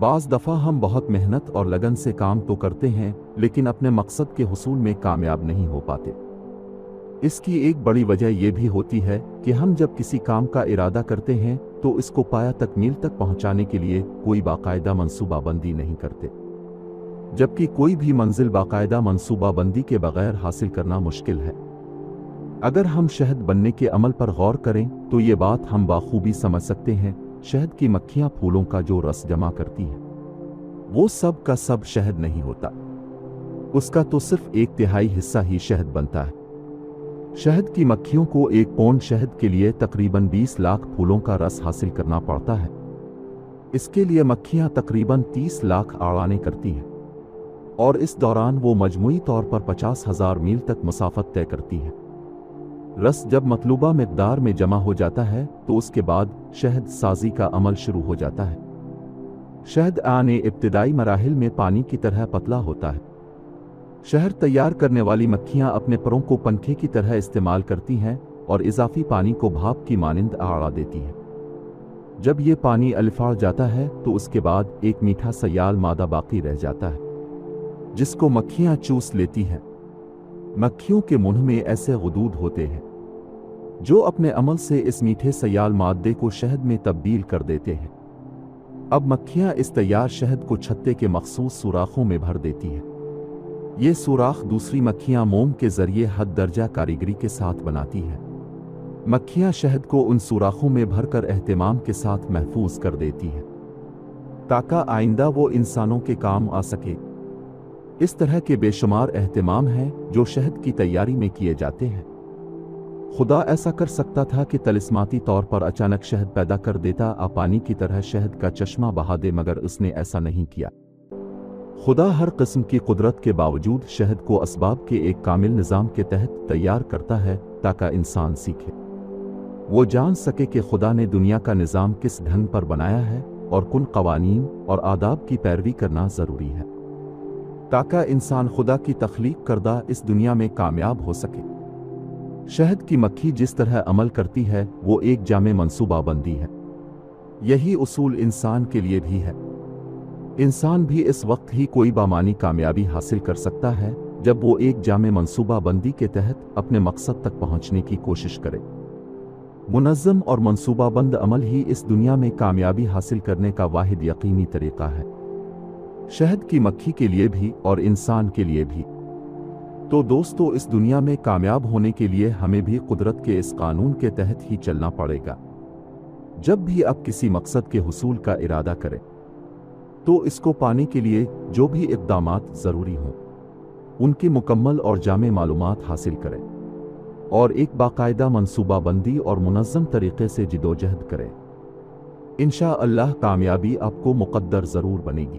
بعض دفعہ ہم بہت محنت اور لگن سے کام تو کرتے ہیں لیکن اپنے مقصد کے حصول میں کامیاب نہیں ہو پاتے۔ اس کی ایک بڑی وجہ یہ بھی ہوتی ہے کہ ہم جب کسی کام کا ارادہ کرتے ہیں تو اس کو پایہ تکمیل تک پہنچانے کے لیے کوئی باقاعدہ منصوبہ بندی نہیں کرتے، جبکہ کوئی بھی منزل باقاعدہ منصوبہ بندی کے بغیر حاصل کرنا مشکل ہے۔ اگر ہم شہد بننے کے عمل پر غور کریں تو یہ بات ہم بخوبی سمجھ سکتے ہیں۔ شہد کی مکھیاں پھولوں کا جو رس جمع کرتی ہیں وہ سب کا سب شہد نہیں ہوتا، اس کا تو صرف 1/3 حصہ ہی شہد بنتا ہے۔ شہد کی مکھیوں کو 1 پاؤنڈ شہد کے لیے تقریباً 20 لاکھ پھولوں کا رس حاصل کرنا پڑتا ہے۔ اس کے لیے مکھیاں تقریباً 30 لاکھ اڑانے کرتی ہیں اور اس دوران وہ مجموعی طور پر 50,000 میل تک مسافت طے کرتی ہیں۔ رس جب مطلوبہ مقدار میں جمع ہو جاتا ہے تو اس کے بعد شہد سازی کا عمل شروع ہو جاتا ہے۔ شہد آنے ابتدائی مراحل میں پانی کی طرح پتلا ہوتا ہے۔ شہد تیار کرنے والی مکھیاں اپنے پروں کو پنکھے کی طرح استعمال کرتی ہیں اور اضافی پانی کو بھاپ کی مانند اڑا دیتی ہیں۔ جب یہ پانی الفاڑ جاتا ہے تو اس کے بعد ایک میٹھا سیال مادہ باقی رہ جاتا ہے جس کو مکھیاں چوس لیتی ہیں۔ مکھیوں کے منہ میں ایسے غدود ہوتے ہیں جو اپنے عمل سے اس میٹھے سیال مادے کو شہد میں تبدیل کر دیتے ہیں۔ اب مکھیاں اس تیار شہد کو چھتے کے مخصوص سوراخوں میں بھر دیتی ہیں۔ یہ سوراخ دوسری مکھیاں موم کے ذریعے حد درجہ کاریگری کے ساتھ بناتی ہیں۔ مکھیاں شہد کو ان سوراخوں میں بھر کر اہتمام کے ساتھ محفوظ کر دیتی ہیں تاکہ آئندہ وہ انسانوں کے کام آ سکے۔ اس طرح کے بے شمار اہتمام ہیں جو شہد کی تیاری میں کیے جاتے ہیں۔ خدا ایسا کر سکتا تھا کہ طلسماتی طور پر اچانک شہد پیدا کر دیتا، پانی کی طرح شہد کا چشمہ بہا دے، مگر اس نے ایسا نہیں کیا۔ خدا ہر قسم کی قدرت کے باوجود شہد کو اسباب کے ایک کامل نظام کے تحت تیار کرتا ہے تاکہ انسان سیکھے، وہ جان سکے کہ خدا نے دنیا کا نظام کس ڈھنگ پر بنایا ہے اور کن قوانین اور آداب کی پیروی کرنا ضروری ہے تاکہ انسان خدا کی تخلیق کردہ اس دنیا میں کامیاب ہو سکے۔ شہد کی مکھی جس طرح عمل کرتی ہے وہ ایک جامع منصوبہ بندی ہے۔ یہی اصول انسان کے لیے بھی ہے۔ انسان بھی اس وقت ہی کوئی بامعنی کامیابی حاصل کر سکتا ہے جب وہ ایک جامع منصوبہ بندی کے تحت اپنے مقصد تک پہنچنے کی کوشش کرے۔ منظم اور منصوبہ بند عمل ہی اس دنیا میں کامیابی حاصل کرنے کا واحد یقینی طریقہ ہے، شہد کی مکھی کے لیے بھی اور انسان کے لیے بھی۔ تو دوستو، اس دنیا میں کامیاب ہونے کے لیے ہمیں بھی قدرت کے اس قانون کے تحت ہی چلنا پڑے گا۔ جب بھی آپ کسی مقصد کے حصول کا ارادہ کریں تو اس کو پانے کے لیے جو بھی اقدامات ضروری ہوں ان کی مکمل اور جامع معلومات حاصل کریں اور ایک باقاعدہ منصوبہ بندی اور منظم طریقے سے جدوجہد کریں۔ انشاءاللہ کامیابی آپ کو مقدر ضرور بنے گی۔